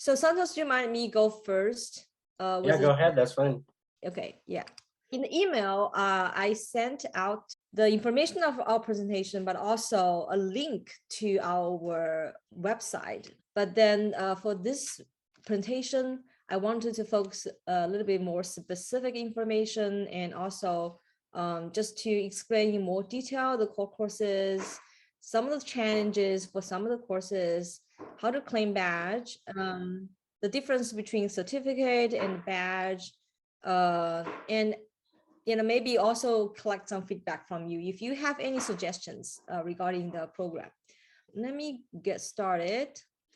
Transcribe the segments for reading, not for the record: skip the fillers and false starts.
So Santos, do you mind me go first? Yeah, go ahead. That's fine. Okay, yeah. In the email, I sent out the information of our presentation, but also a link to our website. But then for this presentation, I wanted to focus a little bit more specific information and also just to explain in more detail the core courses, some of the challenges for some of the courses, how to claim badge, the difference between certificate and badge, and maybe also collect some feedback from you if you have any suggestions regarding the program. Let me get started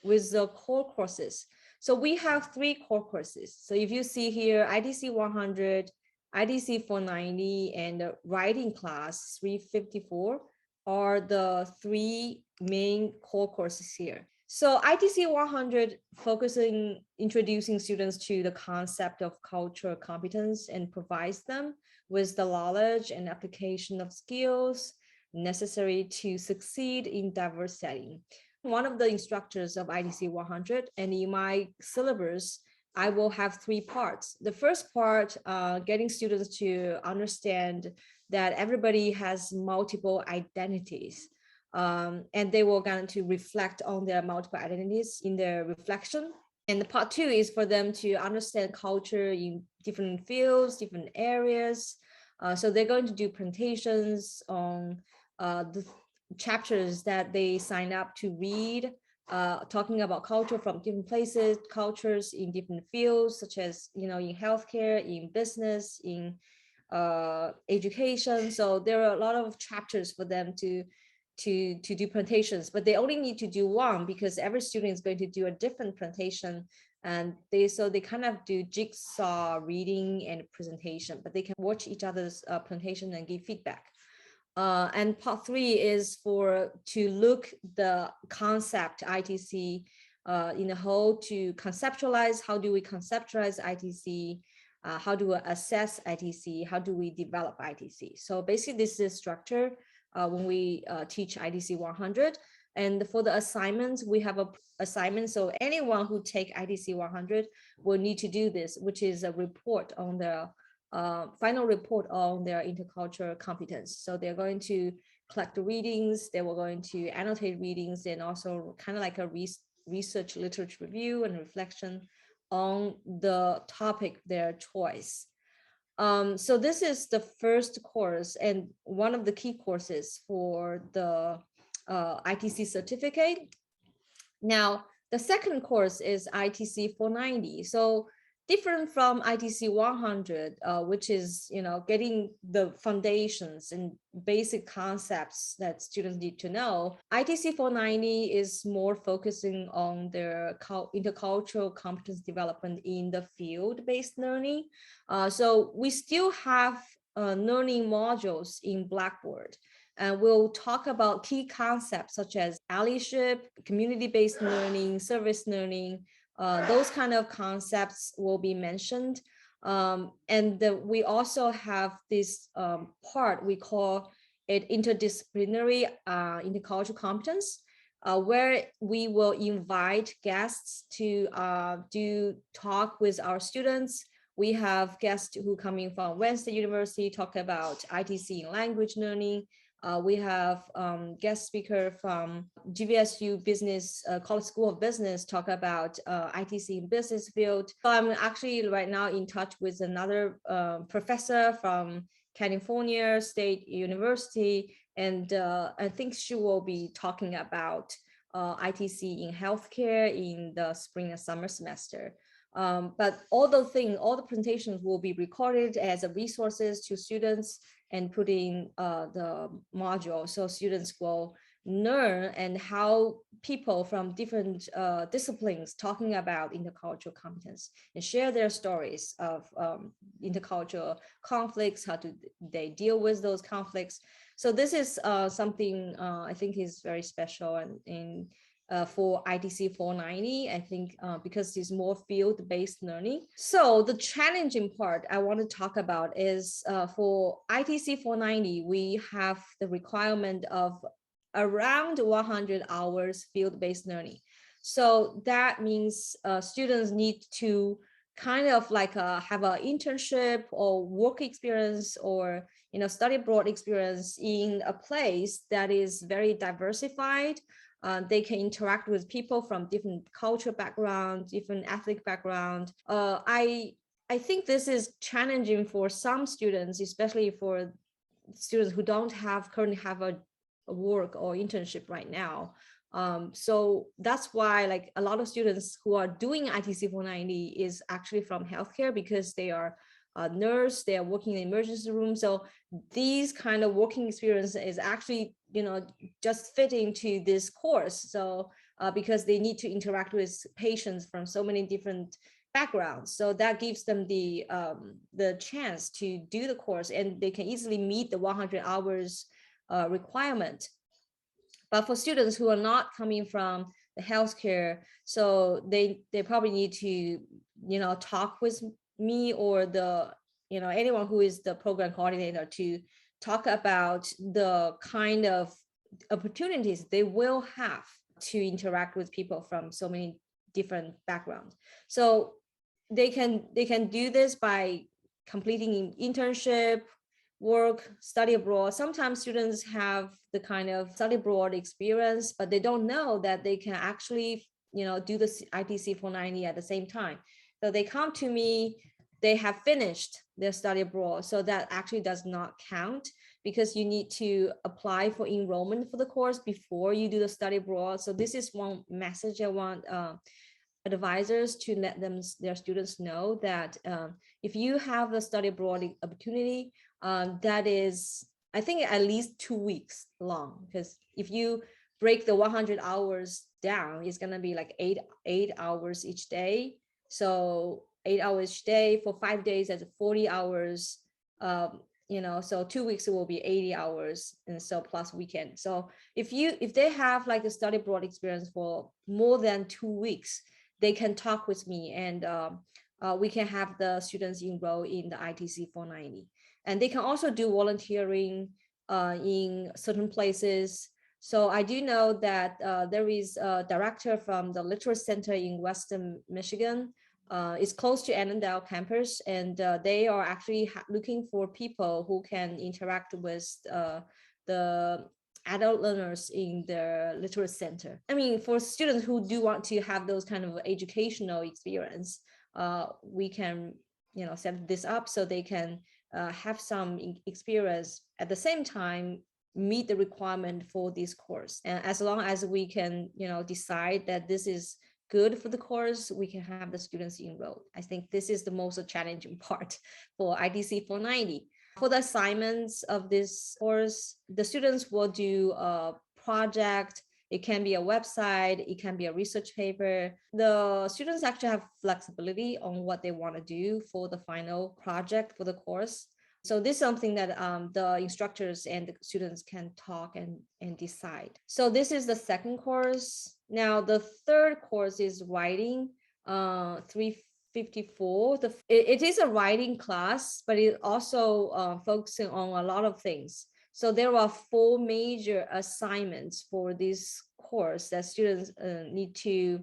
with the core courses. So we have 3 core courses. So if you see here, ITC 100, ITC 490, and the writing class 354 are the 3 main core courses here. So ITC 100 focusing introducing students to the concept of cultural competence and provides them with the knowledge and application of skills necessary to succeed in diverse setting. One of the instructors of ITC 100, and in my syllabus, I will have 3 parts. The first part, getting students to understand that everybody has multiple identities. And they were going to reflect on their multiple identities in their reflection. And the part 2 is for them to understand culture in different fields, different areas. So they're going to do presentations on the chapters that they sign up to read, talking about culture from different places, cultures in different fields, such as, in healthcare, in business, in education. So there are a lot of chapters for them to do presentations, but they only need to do one because every student is going to do a different presentation, and they kind of do jigsaw reading and presentation, but they can watch each other's presentation and give feedback. And part 3 is to look the concept ITC in a whole, to conceptualize how do we conceptualize ITC, how do we assess ITC, how do we develop ITC. So basically this is structure when we teach ITC 100. And for the assignments, we have a assignment. So anyone who take ITC 100 will need to do this, which is a report on the final report on their intercultural competence. So they're going to collect the readings, they were going to annotate readings, and also kind of like a research literature review and reflection on the topic their choice. So this is the first course and one of the key courses for the ITC certificate. Now, the second course is ITC 490. So different from ITC 100, which is, getting the foundations and basic concepts that students need to know. ITC 490 is more focusing on their intercultural competence development in the field-based learning. So we still have learning modules in Blackboard. And we'll talk about key concepts such as allyship, community-based learning, service learning. Those kind of concepts will be mentioned. And we also have this part we call it interdisciplinary intercultural competence, where we will invite guests to do talk with our students. We have guests who coming from Wednesday University talk about ITC in language learning. We have guest speaker from GVSU Business College School of Business talk about ITC in business field. So I'm actually right now in touch with another professor from California State University, and I think she will be talking about ITC in healthcare in the spring and summer semester. But all the presentations will be recorded as resources to students and put in the module, so students will learn and how people from different disciplines talking about intercultural competence and share their stories of intercultural conflicts, how do they deal with those conflicts. So this is something I think is very special and for ITC 490, I think because it's more field-based learning. So the challenging part I want to talk about is for ITC 490, we have the requirement of around 100 hours field-based learning. So that means students need to kind of like have an internship or work experience or study abroad experience in a place that is very diversified. They can interact with people from different cultural background, different ethnic background. I think this is challenging for some students, especially for students who don't currently have a work or internship right now. So that's why like a lot of students who are doing ITC 490 is actually from healthcare, because they are a nurse, they are working in the emergency room. So these kind of working experience is actually, just fitting to this course. So because they need to interact with patients from so many different backgrounds. So that gives them the chance to do the course, and they can easily meet the 100 hours requirement. But for students who are not coming from the healthcare, so they probably need to, talk with me or anyone who is the program coordinator to talk about the kind of opportunities they will have to interact with people from so many different backgrounds. So they can do this by completing internship, work, study abroad. Sometimes students have the kind of study abroad experience, but they don't know that they can actually, do the ITC 490 at the same time. So they come to me, they have finished their study abroad. So that actually does not count, because you need to apply for enrollment for the course before you do the study abroad. So this is one message I want advisors to let their students know, that if you have the study abroad opportunity, that is, I think, at least 2 weeks long, because if you break the 100 hours down, it's going to be like eight hours each day. So 8 hours each day for 5 days, that's 40 hours. So 2 weeks it will be 80 hours, and so plus weekend. So if they have like a study abroad experience for more than 2 weeks, they can talk with me, and we can have the students enroll in the ITC 490. And they can also do volunteering in certain places. So I do know that there is a director from the Literacy Center in Western Michigan. It's close to Annandale campus, and they are actually looking for people who can interact with the adult learners in the literacy center. I mean, for students who do want to have those kind of educational experience, we can, set this up so they can have some experience at the same time meet the requirement for this course. And as long as we can, decide that this is good for the course, we can have the students enrolled. I think this is the most challenging part for ITC 490. For the assignments of this course, the students will do a project. It can be a website, it can be a research paper. The students actually have flexibility on what they want to do for the final project for the course. So this is something that the instructors and the students can talk and decide. So this is the second course. Now the third course is writing, 354. It is a writing class, but it also focusing on a lot of things. So there are 4 major assignments for this course that students need to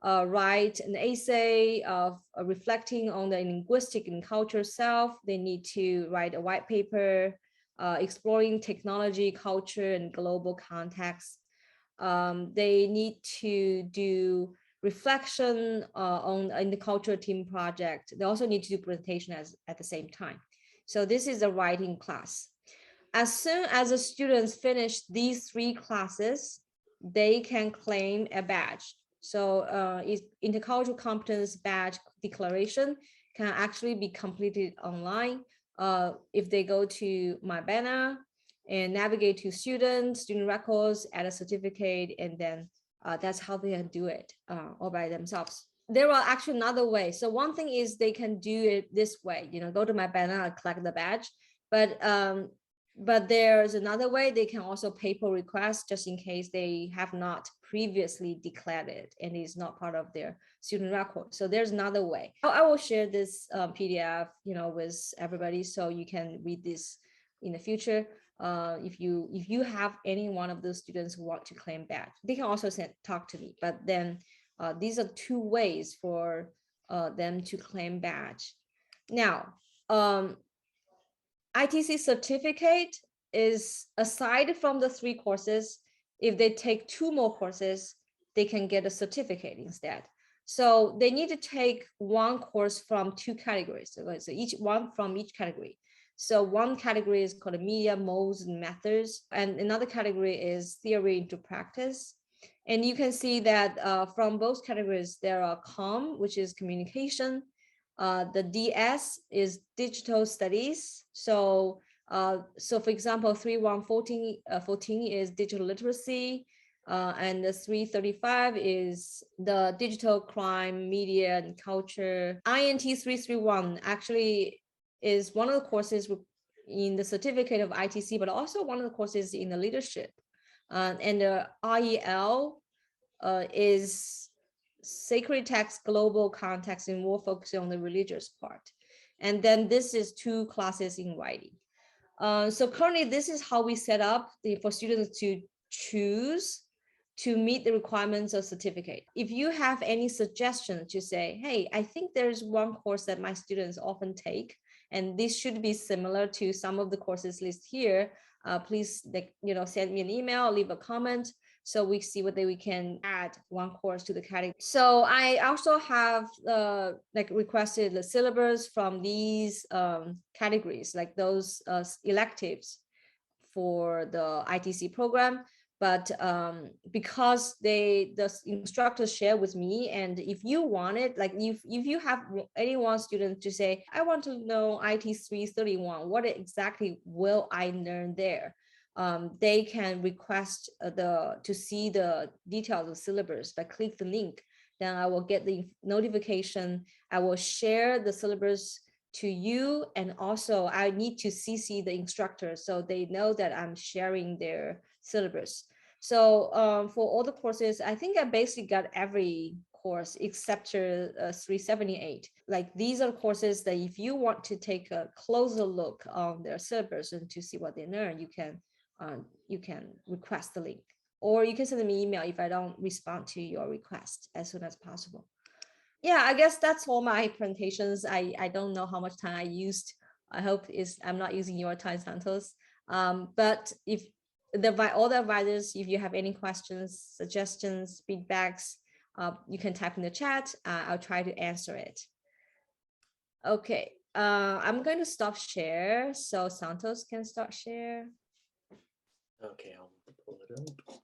write an essay of reflecting on the linguistic and cultural self. They need to write a white paper exploring technology, culture, and global context. They need to do reflection in the cultural team project. They also need to do presentation at the same time. So this is a writing class. As soon as the students finish these 3 classes, they can claim a badge. So intercultural competence badge declaration can actually be completed online if they go to my banner and navigate to student records, add a certificate, and then that's how they can do it all by themselves. There are actually another way. So one thing is they can do it this way, go to my banner and collect the badge. But there's another way. They can also paper request just in case they have not previously declared it and it's not part of their student record. So there's another way. I will share this PDF, with everybody, so you can read this in the future. If you have any one of those students who want to claim badge, they can also talk to me. But then These are two ways for them to claim badge. Now, ITC certificate is, aside from the 3 courses, if they take 2 more courses, they can get a certificate instead. So they need to take 1 course from 2 categories. So each one from each category. So one category is called media, modes, and methods. And another category is theory into practice. And you can see that from both categories, there are COM, which is communication. The DS is digital studies. So for example, 3114 is digital literacy. And the 335 is the digital crime, media, and culture. INT 331 actually is one of the courses in the certificate of ITC, but also one of the courses in the leadership. And the REL is sacred text, global context, and more focusing on the religious part. And then this is 2 classes in writing. So currently, this is how we set up for students to choose to meet the requirements of certificate. If you have any suggestion to say, hey, I think there's one course that my students often take, and this should be similar to some of the courses listed here, please send me an email, leave a comment, so we see whether we can add one course to the category. So I also have requested the syllabus from these categories, like those electives for the ITC program. But because the instructors share with me, and if you want it, like if you have any one student to say, I want to know IT 331, what exactly will I learn there? They can request to see the details of the syllabus by click the link. Then I will get the notification. I will share the syllabus to you, and also I need to CC the instructor so they know that I'm sharing their syllabus. So for all the courses, I think I basically got every course except 378. Like these are courses that if you want to take a closer look on their syllabus and to see what they learn, you can request the link, or you can send me an email if I don't respond to your request as soon as possible. Yeah, I guess that's all my presentations. I don't know how much time I used. I hope I'm not using your time, Santos. But if all the advisors, if you have any questions, suggestions, feedbacks, you can type in the chat. I'll try to answer it. Okay, I'm going to stop share so Santos can start share. Okay, I'll pull it up.